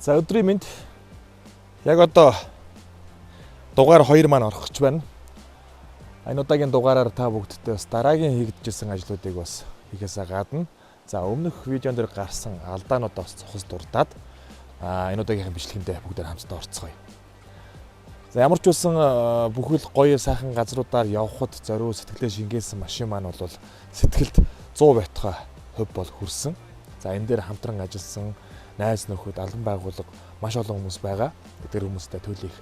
За өдрийн мэнд яг одоо дугаар 2 маань орох гэж байна. Энэ удаагийн дугаараар та бүгдтэй бас дараагийн хийгдчихсэн ажлуудыг бас хийхээсээ гадна за өмнөх видеон дээр гарсан алдаануудаа бас цохос дурдаад энэ удаагийнхын бичлэгэндээ бүгдээр хамтдаа орцгоё. За ямар ч үсэн бүхэл гоё сайхан газруудаар явхад зориу сэтгэлээ шингээсэн машин маань бол сэтгэлд 100 байтугай хувь бол хүрсэн. За энэ дээр хамтран ажилласан найз нөхөд албан байгууллага маш олон хүмүүс байгаа. Тэр хүмүүстээ төлөөх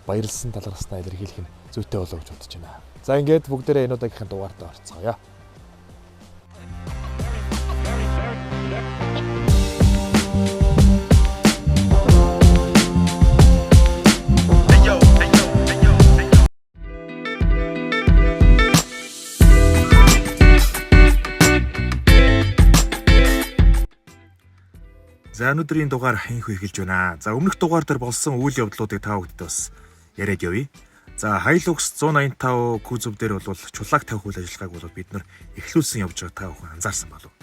баярлсан талархснаа илэрхийлэх нь зүйтэй болов гэж бодож байна. За ингээд бүгдээрээ энэ удаагийнхын дугаартаа орцгоё. За өнөөдрийн дугаар хинхүү эхэлж байна. За өмнөх дугаар дээр болсон үйл явдлуудыг та бүхэнд бас яриад явъя. За Hilux 185 кузов дээр бол чулааг тавих үйл ажиллагааг бол бид нар эхлүүлсэн явж байгаа та бүхэн анзаарсан болов.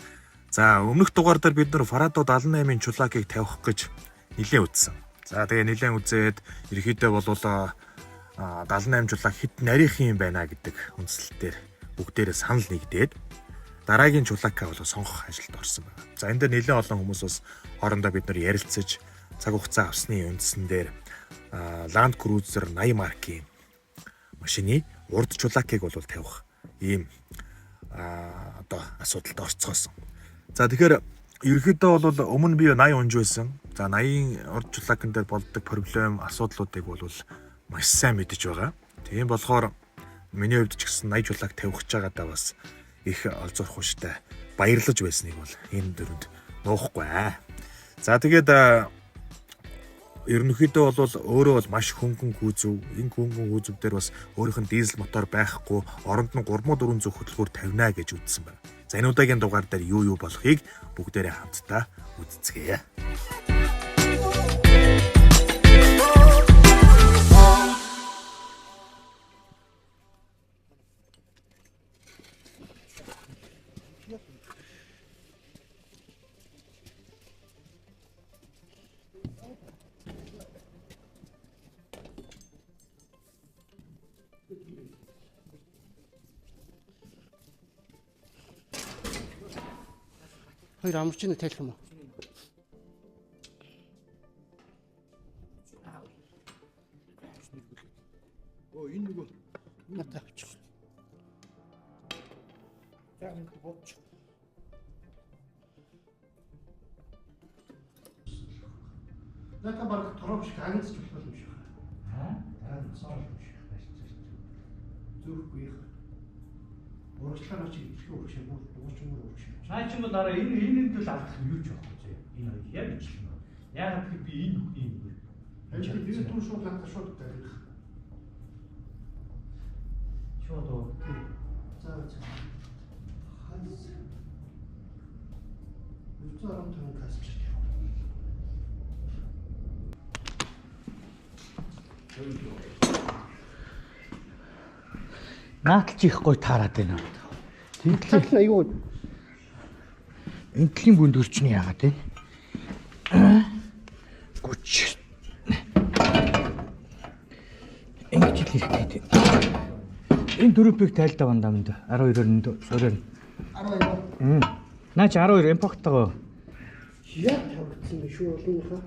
За өмнөх дугаар дээр бид нар Farado 78-ын чулаагийг тавих гэж нэлээд үзсэн. За тэгээ нэлээд үзээд ерөөхдөө бол 78 чулааг хэд нарийнхан юм байна гэдэг үндслэлээр бүгдээрээ санал нэгдээд дараагийн чулаакаа бол сонгох ажилд орсон байна. За энэ дээр нэлээд олон хүмүүс бас хоорондоо бид нар ярилцаж цаг хугацаа авсны үндсэн дээр Land Cruiser 80 маркийн машины урд чулаакийг бол тавих ийм одоо асуудалд орцгоосон. За тэгэхээр ерөөхдөө бол өмнө би 80 унж байсан. За 80 урд чулаакн дээр болдог проблем асуудлуудыг бол маш сайн мэдэж байгаа. Тийм болохоор миний хувьд ч гэсэн 80 чулаак тавих гэж байгаадаа бас их олзуурах хүчтэй баярлаж байсныг бол энэ дөрөнд нуухгүй. За тэгээд ерөнхийдөө бол өөрөө бол маш хөнгөн кузов. Энэ хөнгөн кузов дээр бас өөрийнх нь дизель мотор байхгүй оронд нь 3-400 хөтөлбөр тавина гэж үзсэн байна. За энэ удаагийн дугаар дээр юу болохыг бүгдээрээ хамтдаа үзцгээе. Хоёр амарч ийн тайлх юм уу? Энэ нөгөө надад авчих. Яг энэ бодчих. Надад баг торов шиг агнц болох юм шиг. Дараа нь соор юм шиг байж. Зүрхгүй их. Урагшлаа чи итгэх урагш юм уу? Урагш. Наа чи бол дараа энэ л алдах юу ч байхгүй зэ. Энэ хоёр яг ичлэн байна. Яагаад гэвэл би энэ юм. Энэ би түн шууд хатаа шууд тарих. Шууд оо. За. Ханс. Үгүй ээ касч. Нааталж их гой таарад байна. Тэнхлэл аюу. Энтлийн бүнд өрчний яагаад вэ? Гүч. Ингэж л хэрэгтэй. Энэ дөрөвийг тайлдаа бандамд 12-оор суурь. 12. Наач 12 импакттайгаа. Яг тавигдсан биш үү олонхоо?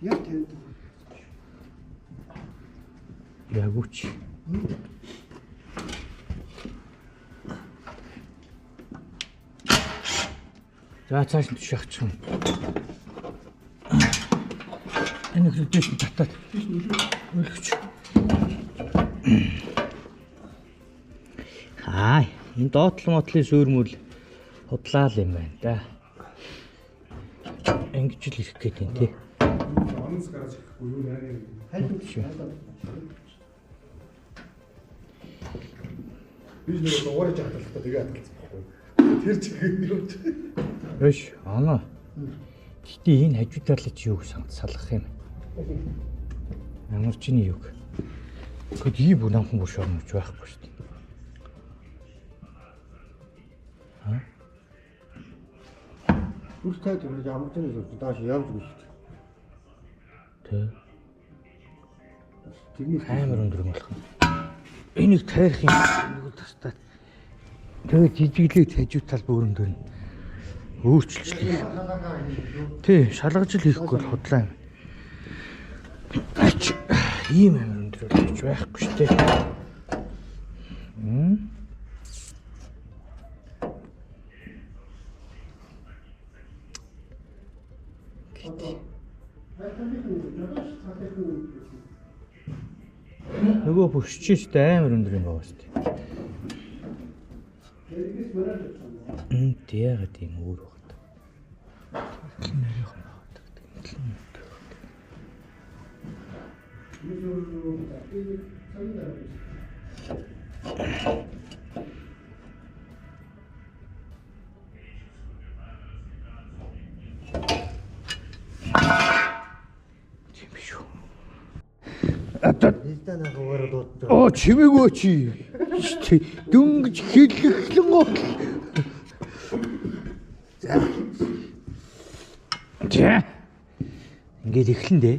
Яг тавигдсан. Яг үуч. За цааш нь шахчих юм. Энэ хөлдөөс татаад өлгөч. Энэ доотлон мотлын суурмөл худлаа л юм байна да. Ингэж л ирэх гээд юм тий. Онц гараж ирэхгүй юу нэрээ. Хайлт. Би нэг уураж хаталтаа тэгээ хаталцсан байхгүй. Тэр чигээр юу ч. Эш, ана. Гэтэ энэ хажуудаар л чи юу салгах юм. Ямар чиний юу. Гэхдээ ий бүр намхан бүр шормож байхгүй шүү дээ. Бүртээ тэр ямар ч юм дааш явж биш. Тэ. Тэрний Амар өндөр болох юм. Энийг тайрах юм. Нэг тастаа. Тэгээд жижиглээ хажуутал бүрэн дээр нь өөрчлөлт. Тий, шалгаж л хийхгүй бол худлаа юм. Ач ийм амар өндөр болж байхгүй шүү дээ. Нөгөө бүршиж штэ амар өндөр юм байна штэ. Яагаад тийм өөр багт. Тийм биш үү. Оо чимээгөө чи. Дөнгөж хэлэхлэн гоо. За. Ингээд эхлэн дээ.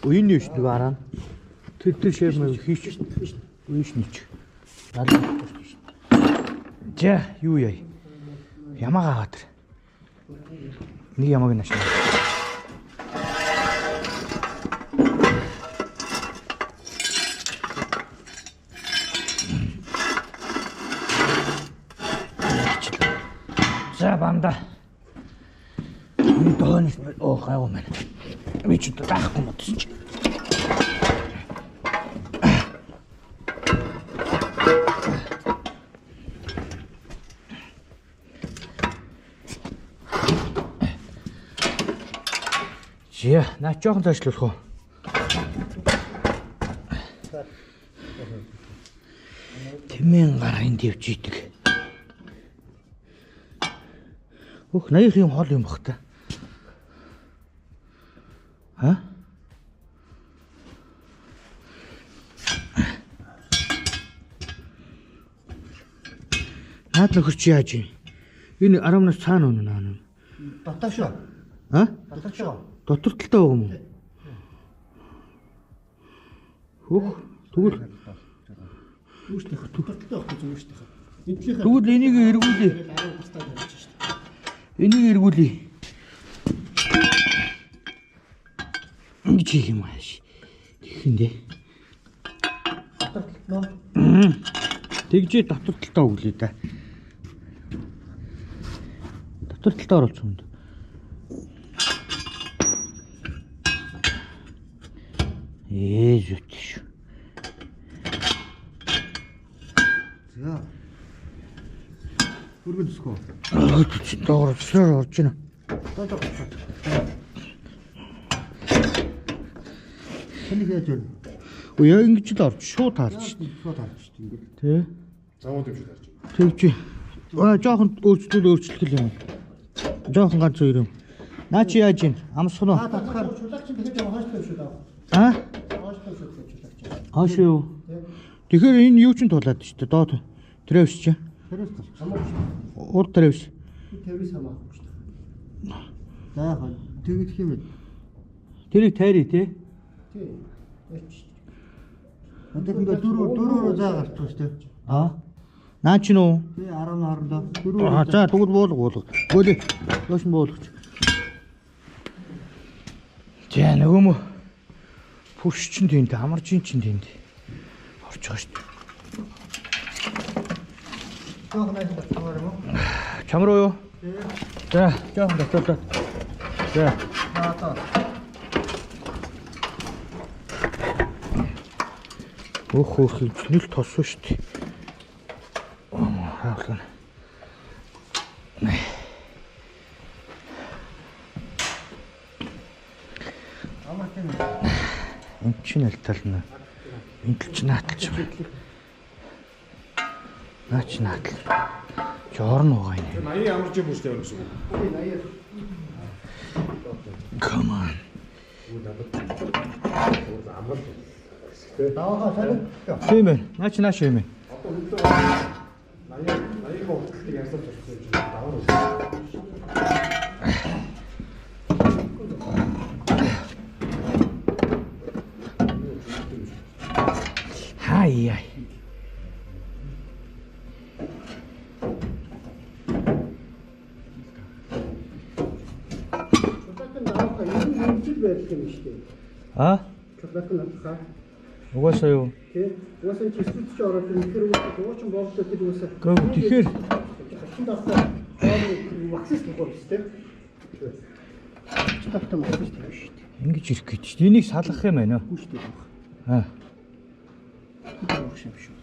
Уян нь шүү нөгөө араа. Тэр шэм хийч. Үйш нийч. Налаа. За, юу яа. Ямаага хатар. Нэг ямааг нь ашиг. За банда. Дооноос гайгүй мэн. Би ч даахгүй модсон чи. Жия, наа жоохон заашлуулах уу? Тэмэн гарын дэвж идэг. Өх, 80 юм хол юм бах та. Ха? Наад нөхөр чи яаж юм? Энэ 10-наас цаана үнэ наа. дотоо шүү. А? Дотоо шүү. Дотор талтай байгаа юм уу? Хөх, тэгвэл Үүштэй дотоо талтай байхгүй зүгээр шүү дээ. Эдлийнхээ тэгвэл энийг эргүүлээ. 10 тастаа барьж шүү дээ. Энийг эргүүлээ. Ингэж хийх юм ааш. Тэгэхэндээ. Дотоо талтай. Тэгжээ дотор талтаа өглөө да. Дотор талтаа оруулсан юм. Зүйт шүү. За. Хүргэн төсгөө. Доогоор орж байна. Тэнийг яаж вэ? Яа ингэж л орж шууд харж шүү. Шууд харж шүү дээ. Тэ. Завууд юм шиг харж. Тэгж. Жоохон өөрчлөлт юм. Жоохон ганц хоёр юм. Наа чи яаж юм? Амсах нь. Татахаар чулаач тэгээд хааштай шүү дээ. А? Хааштай шүү дээ чулаач. Хааш юу? Тэгэхээр энэ юу ч тулаад шүү дээ. Доод трэвс чи. Тэрээс тал. Хамаагүй. Урд трэвс. Тэрээс хамаагүй шүү дээ. За яах вэ? Тэгэх юм бэ? Тэрийг тайрий те. Тий. Яач. Одоо ингээд дөрөөр заа гарчих шүү дээ. А? Наа чи нүү? Тий 10 хоорондоо А дөрөөр. за тэгвэл буулга. Бөөлөө. Лошин буулгач. За нөгөө мө пүш чин тэнд амарчин чин тэнд орж байгаа шүү дээ. Жоох найд батгаар юм уу? Чам руу юу? За, жоохон дотоод. За. Одоо. Өөх нэл тоссон шүү дээ. Хаална. Энд чинь алтална. Энд ч нааталж байна. Наач наатал. Жорн байгаа юм. 80 ямар ч юм үүстэй юм шиг. Come on. Даваа сайн. Тийм ээ. Наач нааш юм. 80 хөвгөлтийг ярьсан ч юм шиг давар. хөгжил байдаг юм шүү дээ. Аа? Чулаат нь хаа. Угаасаа юу? Тэ. Угаасаа чи студид ч ороод тэр дуучин боолтой тэр уусаа. Гэхдээ тэгэхээр хачин даасаа ваксис гэх юм шүү дээ. Чулааттай мөн шүү дээ. ингэж ирэх гэж шүү дээ. Энийг салгах юм байна уу? Үгүй шүү дээ. Аа. Тэр багш юм шүү.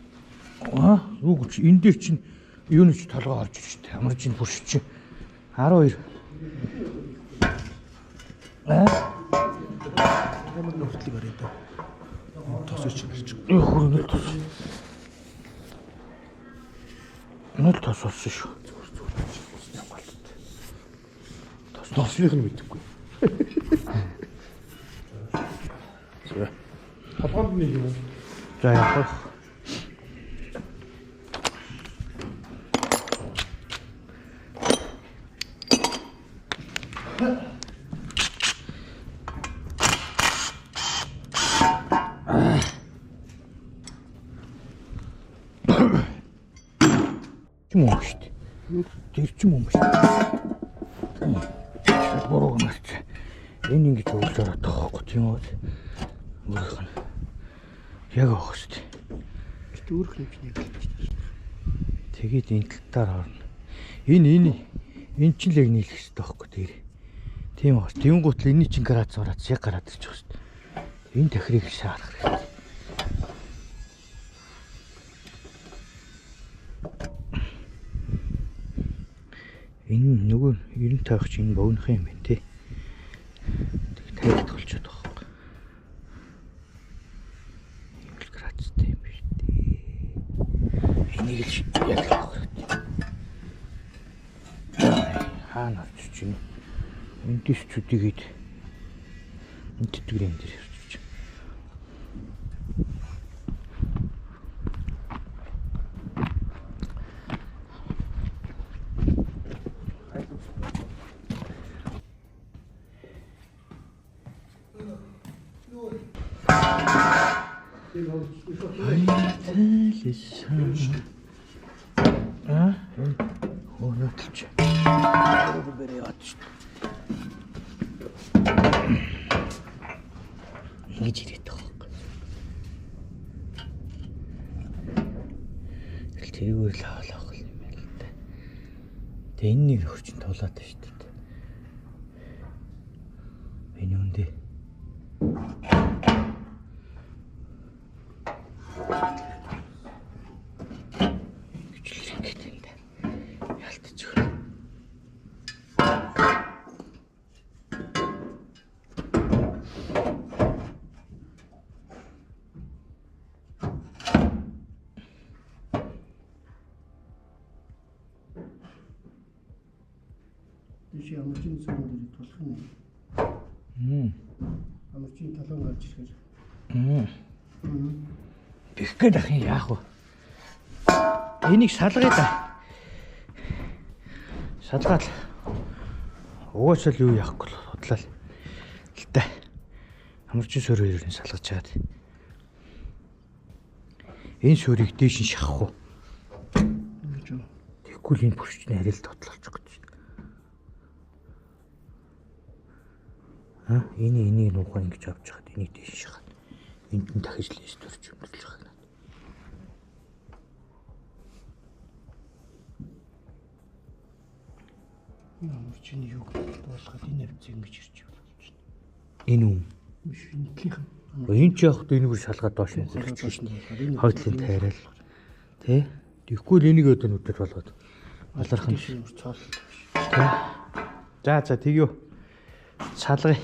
Аа, үг чи энэ дээр чинь юу нэг толгой орж ирж штэ. Ямар чинь бүрш чи 12. Ямар нөхцөлийг барьдаг. Тосооч юм болж байгаа. Юу хөрөнгө тос. Нөл тос болсон шүү. Тослих нь мэдэхгүй. За. Хапганд нэг юм. За яах вэ? Юм уу шүү дээ. Тэр ч юм уу шүү дээ. Буруу гэнэрч. Энэ ингэж өглөөр ороод байгаа байхгүй тийм үү? Өөрийнх нь яг авах шүү дээ. Гэтэ өөрөх юм чинь яг л шүү дээ. Тэгээд энэ талтаар орно. Энэ чинь л яг нийлэх хэрэгтэй байхгүй дээр. Тийм үү. Тэнгуут л энэ чинь градус ороод яг гараад ирчих шүү дээ. Энэ тахрыг шаарлах хэрэгтэй. Энэ нөгөө 90 тавих чинь богинох юм байна тий. Тэг тавиад болчиход байгаа байхгүй. Ингл градустай юм биш тий. Энийг л яг л авах хэрэгтэй. Хаана орчих чинь энэ дэвчүүдийгээд энэ тэтгэрийн дээр явчих. Хөөтөлч. Бэрээ ятч. Ингэж ирээд байгаа юм. Тэрүүгээр л хаалах юм байна л да. Тэгээ энэ нэг хөрчин тулаад байна шүү дээ. Энэ үндэ. Чи амарчин зүүн дээр тулах юм. Амарчин талан гарч ирэхээр. Бих гээд ах юм яах вэ? Энийг салгая да. Салгаад угаасаа л юу яахгүй л бодлоо л та. Амарчин сөр хоёрыг салгаж чаад. Энэ сөрийг дээш нь шахах уу? Тэгвэл энэ бүрчний арай л тодлолчих гэж. Энийг нуухаа ингэж авч хаад энийг дээш шахаад энд нь дахиж лээс төрч өмдөж байгаа юм. Амарчин юу болгоод энэ авц ингэж ирж болж байна. Энэ үү? Биш энэхийнх нь. Энэ ч явах энэ бүр шалгаад доош нь зэрэгч байна. Хойдлын тайрал. Тэ? Тэгэхгүй л энийг өдөр нүдэд болгоод аларх нь цоол. За тэгё. Салгая.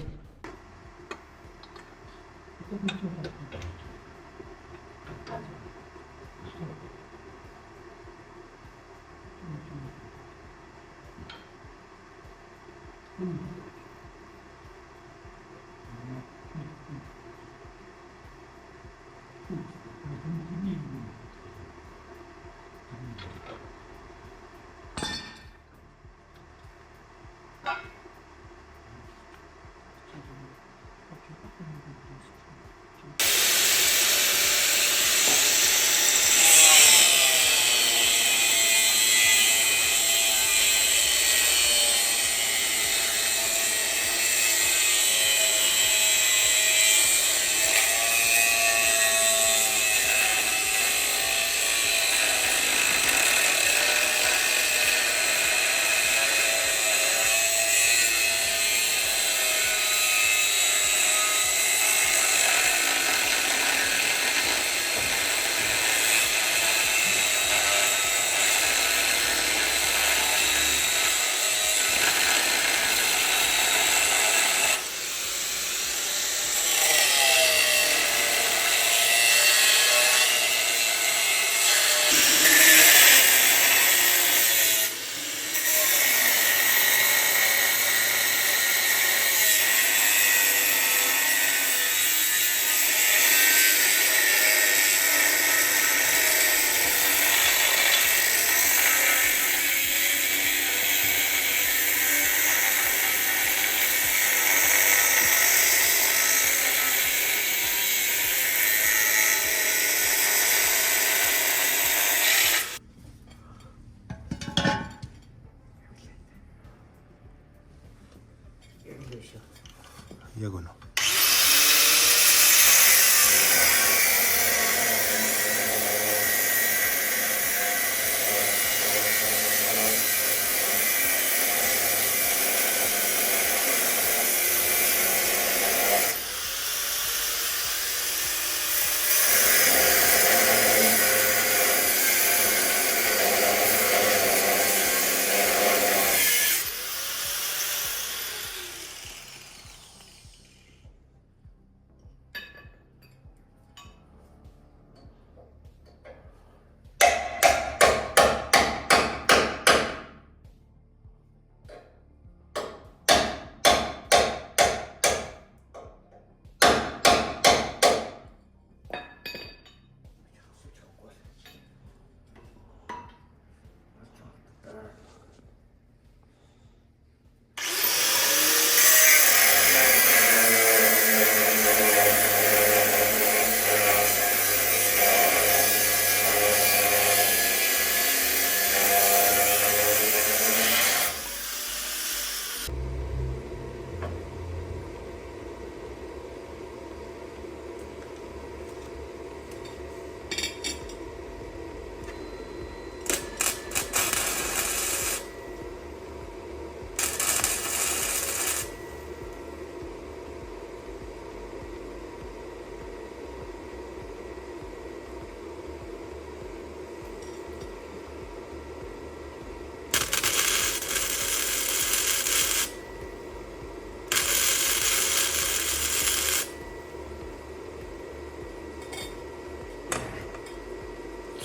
Яг үнэ.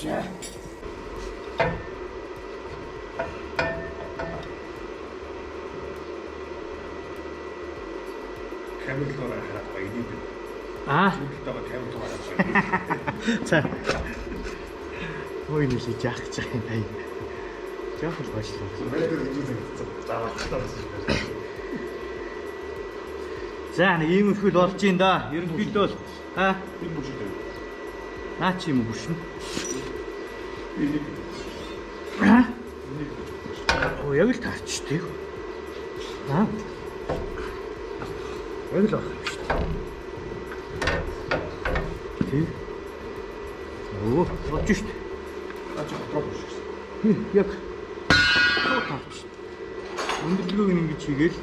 За. Камерлоор хараад баяны. Бүгдтэйгээ камерлоор хараад. За. Ой нэг яах гэж байгаа юм бай. Жоох л башлаа. За нэг иймэрхүү л болж юм да. Ерөнхийдөө бол Би бүжиг. наа чи юм бүшин. Оо яг л таарчтэй. Яг л баг юм шүү дээ. Тий. Оо, болж шүү дээ. Аач бодлоо. Яг таарч. Өндөрлөгөө ингэж хийгээл.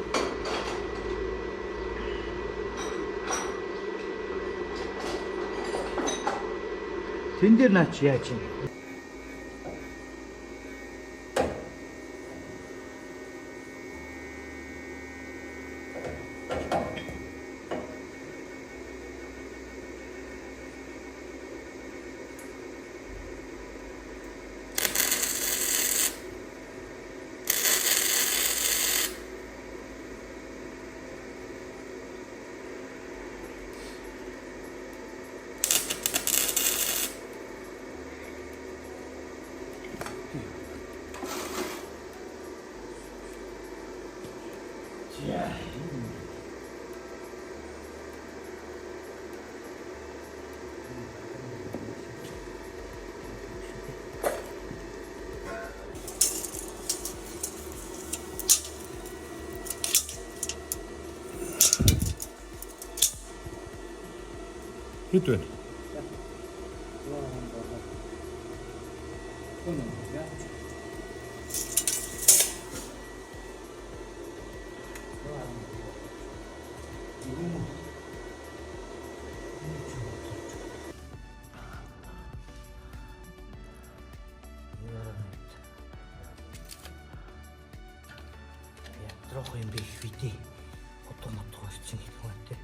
Тэн дээр наа чи яаж юм? Хэд вэ? Ятрах юм биш үү? Фото мотох болсон гэх юм те.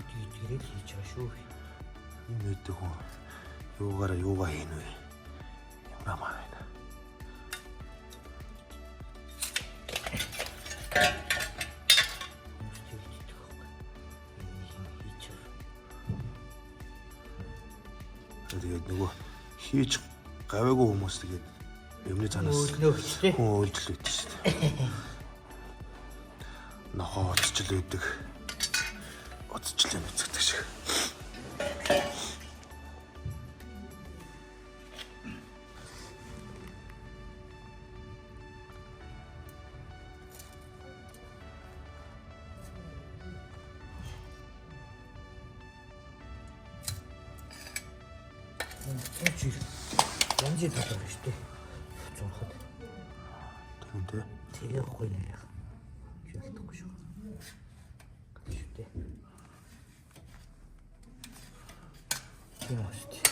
Хэд гэрэл хийж байгаа шүү. Энэ үүдээ хүн юугаа хийнэ вэ? Ямар маа байна. Тэгээд нөгөө хийж гаваагүй хүмүүс тэгээд юмны цанаас Нөхчтэй. хүн үйлдэл үүдэж шүү дээ. Нохоо уцчил үүдэх. Уцчлаа нүцгдэг шиг. Чи янзын толгой шүү дээ. Зурхад. Тийм тий. Тэгээ гоё нэ. Ялдаггүй шүү. Шүү дээ. Тийм шүү дээ.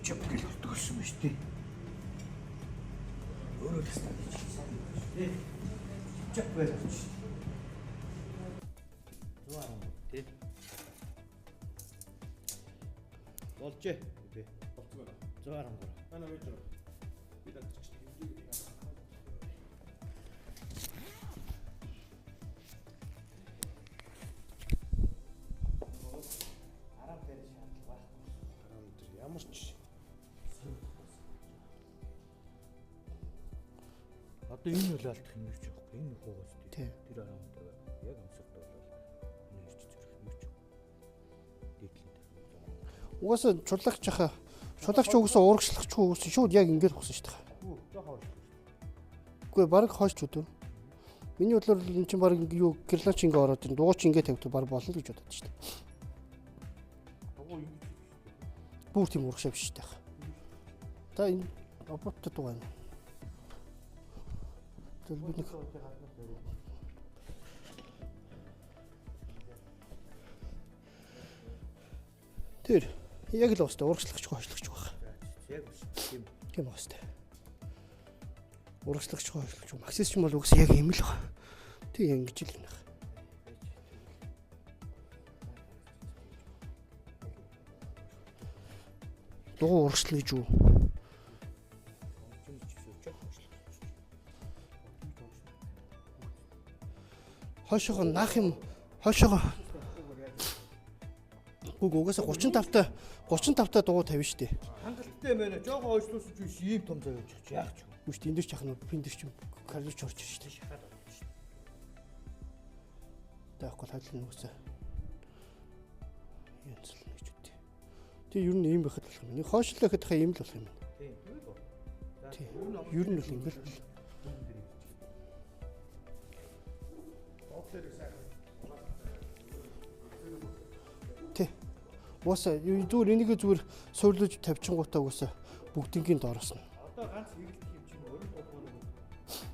Чип гэл утгасан ба шүү дээ. Өөрөө л стан гэж сайн шүү дээ. Чип гэл авчих шүү дээ. Зуаа тий. Болжээ. Тий. Болцгоо. 113. Манай байж байгаа. Би дагч хэмжээг яах вэ? Арам дээр шаардлага байхгүй. Арам дээр ямар ч одоо энэ үл алдах юм гэж байхгүй. Энэ хуугаас Тий. тэр арамтай яг амсагт бол энэ ирж зэрэг юм ч. Дээдлэн. Угаасаа чулаагч хаа. Чулаагч угаасаа урагшлагч угаасаа шууд яг ингэж болсон шүү дээ. Үгүй жоохон хойш. Үгүй баг хойч өдөө. Миний бодлоор эн чинь баг юу герлач ингээ ороод ин дууч ингээ тавьдаг баг болно гэж бодод шүү дээ. Дугуй юм. Бүр тийм урагшаа биш шүү дээ. Та энэ роботтой дугай. Тэр би нэг тэр яг л уустай урагшлагч хойшлогч баг. Яг тийм. Тийм уустай. Урагшлагч хойшлогч Максис ч юм бол угсаа яг юм л баг. Тийм ингэж л юм байна. Дугуй урагшлал гэж юу? Хойшоо наах юм. Хойшоо. Үгүй угаасаа 35-та дугуй тавина шүү дээ. Хангалттай байна. Жоохон хойшлуулсан ч биш ийм том заяа явж яах ч юм. Үгүй шүү дээ. Энд дэр чахна пиндэр чинь карьерч орж шүү дээ. Шахаад байна шүү дээ. Таахгүй хадлын үгсээ. Янзлна гэж үтээ. Тэг ер нь ийм байхад болох юм. Нэг хойшлоо гэхэд хаа ийм л болох юм. Тийм. Тийм. Ер нь бол ингээл бол. Тий. Уусаа зүгээр энийг зүгээр суурлаж тавьчихгоотаа уусаа бүгднгийн доороос нь. Одоо ганц хэрэглэх юм чинь өөрөө бохоо нэг.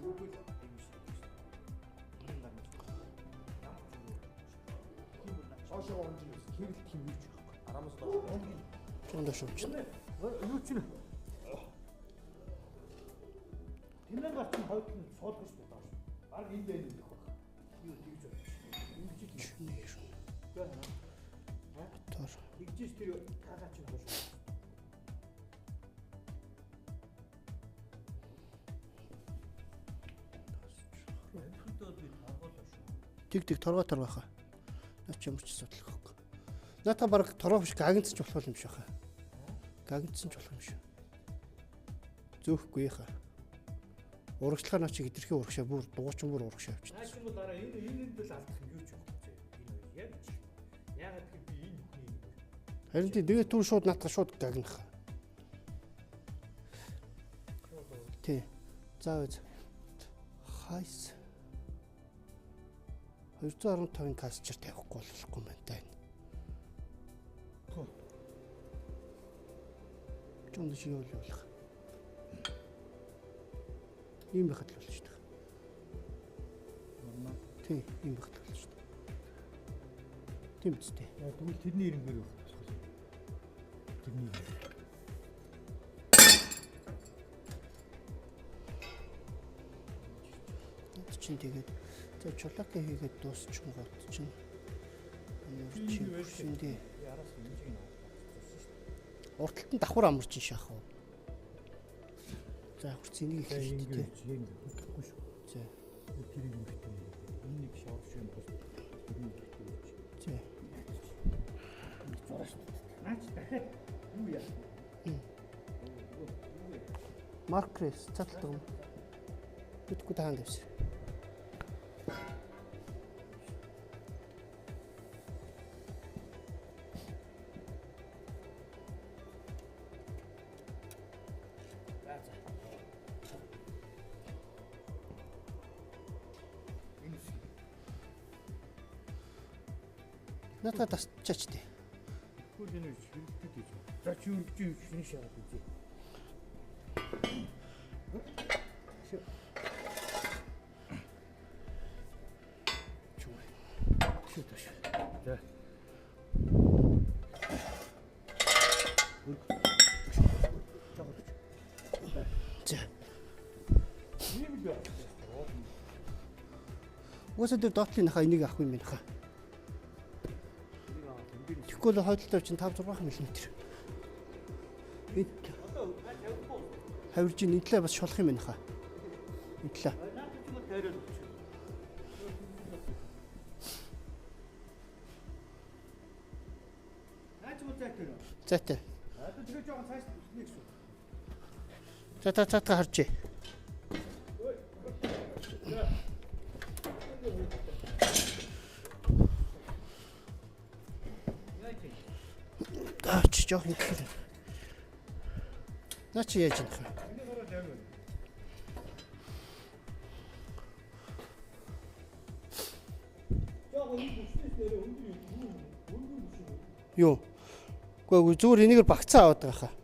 Үгүй л юм шиг. Ошоо онж хэрэглэх юм юу ч байхгүй. Арамаас доош. Чондоо шууч. Юу ч нэ. Тэмнэн гарч хойд нь суулгах шүү дээ. Баг энд байна гэх баг. Юу тэгж байна. Ингэж шүү. Төр. Тэгжээс тэр кагач нь хойш. Тэг торгоо хаа. Наа ч ямар ч асуудал гэхгүй. Наата баг торгоо биш гагнцч болох юм шиг хаа. Гагнцсан ч болох юм шиг. Зөөхгүй хаа. Урагшлахаа наа чи хитрхи урагшаа бүр дуучин бүр урагшаа авчихсан. Наа чи бол дараа энэ л алдах юм юу ч байхгүй. Энэ яг ч. Ягаад гэвэл би энэ бүхний Харин тэгээ түр шууд наатах шууд гагнах. Тий. За үз. Хайс. 215-ын касчер тавихгүй болохгүй юм байна. Чонд шиг явуулах. Ийм байхад л болж шүү дээ. Тий, ийм байхад л болж шүү дээ. Тийм биз дээ. Тэгвэл тэрний ирэнгээр байх. Тэрний. Чинь тэгээд за чулака хийгээд дуусчихсан гот чинь Шиндээ. Урталт нь давхар амарч шахах уу. За хурц энийг их хийхдээ. Гэхгүй шүү. За. Тэрийг юм битээ. Энэ нэг шавж юм бол тэрийг битээ. За. Зураш. Наач дахиад юу яа? Маркрес цатлаа. Битгүү таанд авс. Надад тасчаач тий. Хөл энэ хэрэгтэй гэж. За чи юу чинь шахаад үзье. Шүү таш. За. За. Ийм л яа. Уусаа дээр доотлынхаа энийг авах юм байна хаа. Тэгвэл хойдолтой чинь 5 6 мм. Энд хавирж энэ талаа бас шулах юм байна хаа. Энэ талаа. Зайтай. Тэгээ жоохон цааш нэг шүү. За харж. Аач жоох юм гэх. Наа чи яаж юм бэ? Юу? Гэхдээ зүгээр энийг багцаа аваад байгаа хаа.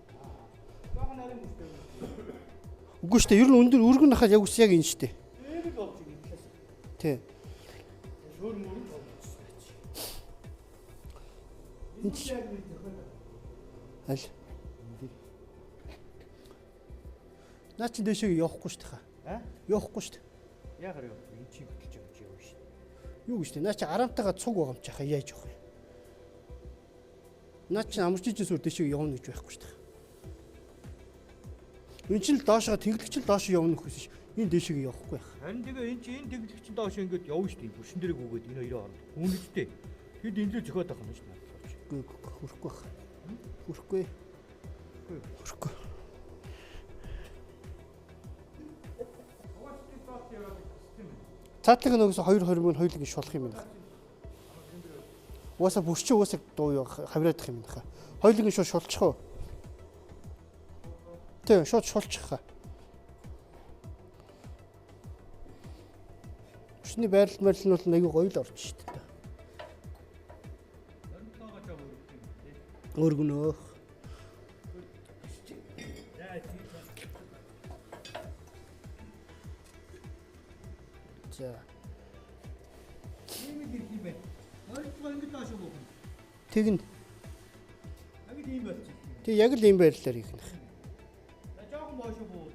Үгүй шүү дээ. Ер нь өндөр өргөн хахад яг үс яг энэ шүү дээ. Тий. Аль. Наа чи дэшээ явахгүй шүү дээ хаа. Явахгүй шүү дээ. Яагаар явах вэ? Энд чи хөтлж байгаа чи явна шүү. Юу гэж дээ? Наа чи араамтайгаа цуг байгаа юм чи хаа яаж явах юм? Наа чи амарчиж сүр дэшээ явна гэж байхгүй шүү дээ. Энэ чинь л доошоо тэнглэгч л доошоо явна гэхээс ш. Энэ дэшээ явахгүй байх. Харин тэгээ энэ чи энэ тэнглэгч чинь доошоо ингээд явна шүү дээ. Бүршин дээрээ гүгээд энэ хоёроо орно. Үнэжтэй. Тэгэд энэ л зөхиод байгаа юм шүү дээ. Хүрхгүй байх. Хүрхгүй. Хүрхгүй. Цаатлаг нөгөөс 220 хоёулыг шулах юм байна. Уусаа бүрч уусаа дуу хавраад их юм байна. Хоёулыг шулчих уу? Тэг шууд шулчих хаа. Бүшний байрал мэрл нь бол аягүй гоё л орж шүү дээ. Өргөнөөх. За. Ийм л юм байна. Ойлгоо ингэж доошоо буух. Тэгнь. Яг л ийм болчих. Тэг яг л ийм байрлалаар хийх нэ. Жоохон боошоо буу.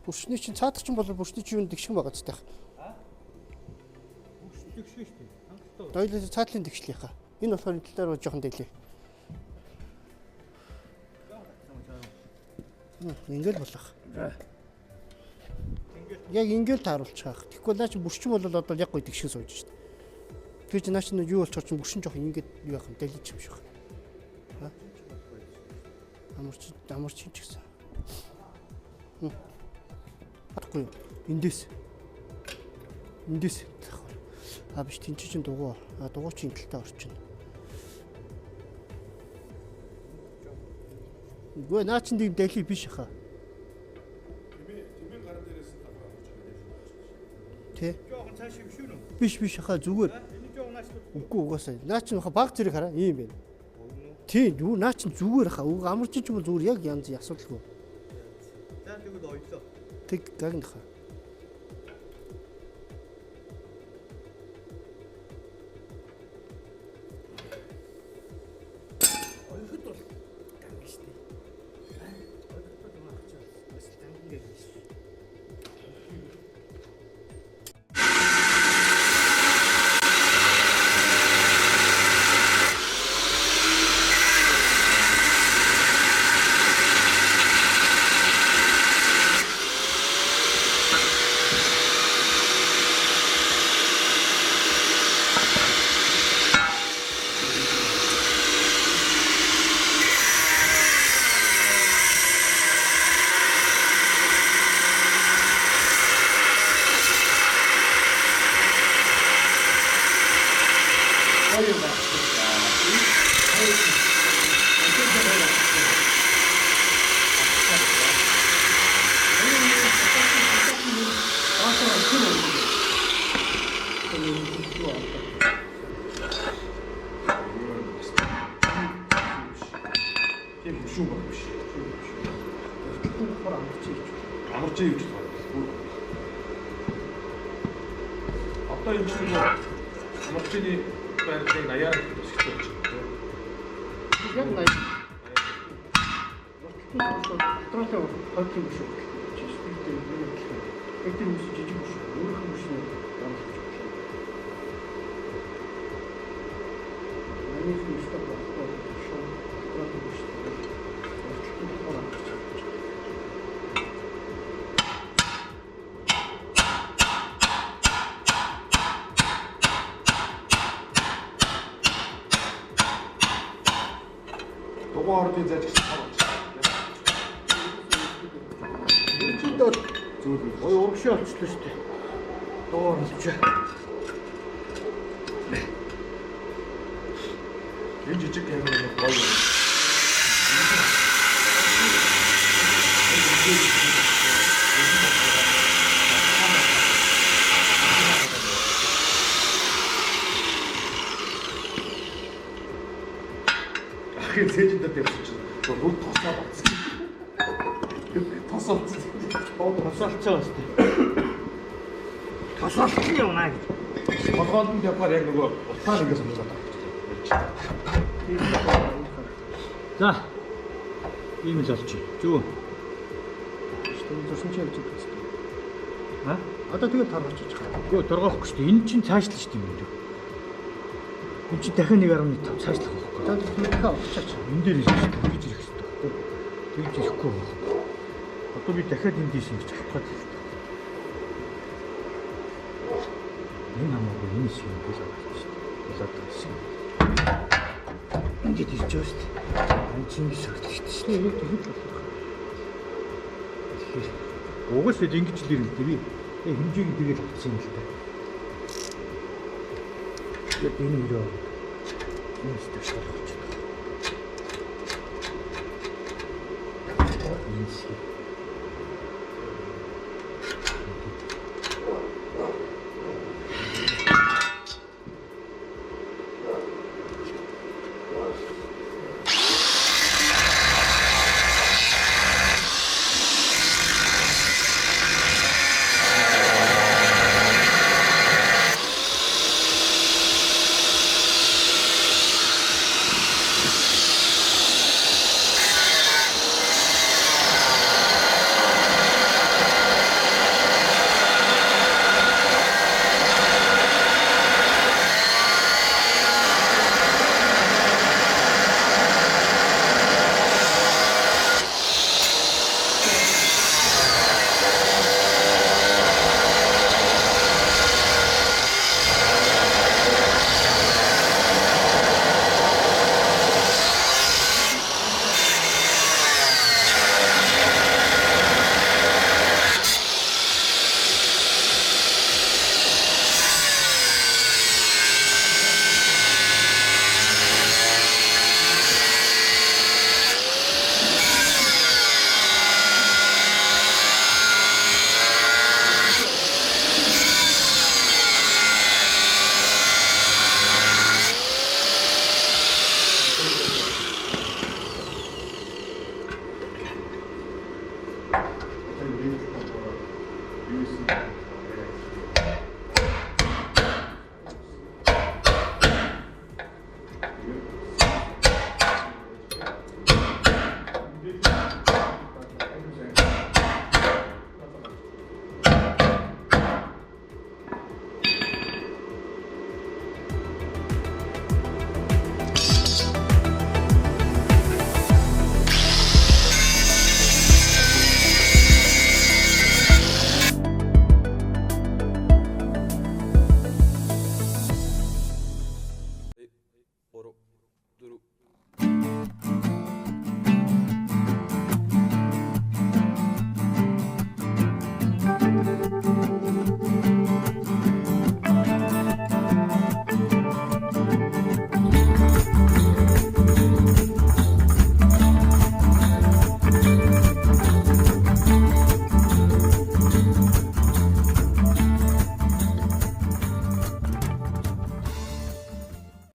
Бүршний чинь цаадах чинь бол бүршний чинь юу дэгшин байгаа ч таах. Бүгд тэгшээ шүү дээ. Хангалттай. Дойлоо цаадлын дэгшлийнхаа. Энэ болохоор энэ талаар жоохон дэлээ. Ингээл болох. Яг ингээл тааруулчих. Тэгэхгүй наа чи бүрчин бол одоо яг гоё дэгшин сууж шүү дээ. Тэр чи наа чи юу болчих чинь бүршин жоох ингээд юу яах юм дэлж юм шиг. Амарч ч гэсэн. Батгүй. Эндээс. А биш тэн чинь дугуй. Дугуй чинь талтай орчин. Үгүй наа чин дэв дали биш хаа. Тэ. Жоохон цааш юм шүү нөө. Биш хаа зүгээр. Энэ жоохон наач. Үгүй угаасаа. Наа чин хаа баг зэрэг хараа ийм байна. Тий, юу наа чин зүгээр хаа. Үг амарч чинь бол зүгээр яг янз асуудалгүй. За тэгвэл ойлоо. Тэг гагн хаа. Ойлгоход бол гагн штэ. Ойлгоход юм ах чаа. Бас гагн гэж штэ. Тийм шүү баг биш. Хор амарч ийж. Амарч ийж байна. Одоо энэ чинь амарчны байрлалыг 80-аар төсөж байна. Яг наа. Дотроо хойд юм шүү. Жишээ нь эдгээр хүмүүс жижиг биш. Өөрөөх нь шүү. Они что проходит еще потому что Дугуйордын зажигч хараач. энэ дот зүйл ой урагшаа болчихлоо шүү дээ. Доор болчих. Энэ жижиг камер нь гоё юм. Ахын цээжиндээ тавьчих чинь. Бүр тосоо болцсон. Тосолцсон. Тосолцоо шүү дээ. Тосолцсон явна гэж. Болгоолд явахаар яг нөгөө утгаар ингэ сонирхоод байна. За. Ийм л болчих. Зүү. Зурсан чинь явж байгаа. А? Одоо тэгээд таргаж чиж байгаа. Гөө торгоохгүй шүү дээ. Энэ чинь цаашлах шүү дээ юм. Энэ чинь дахин 1.5 цаашлах байхгүй. За тэгэхээр очиж. Энэ дээр ирэх шүү дээ. Гэж ирэх шүү дээ. Тэгж ирэхгүй байна. Одоо би дахиад энэ дэш ингэж авах гээд байна. Энэ хамаагүй энэ шиг юм болоод байна шүү дээ. Болоод байна шүү. Ингээд ирж байгаа шүү дээ. Энэ чинь ингэ сордож шүү дээ. Яг тэгж болох. Тэгэхээр угсаа ингэж л ирэх дээ би. Хэмжээг тэгээд авчихсан юм л та. Тэгээд энэ өрөө энэ ч ташаалж байна.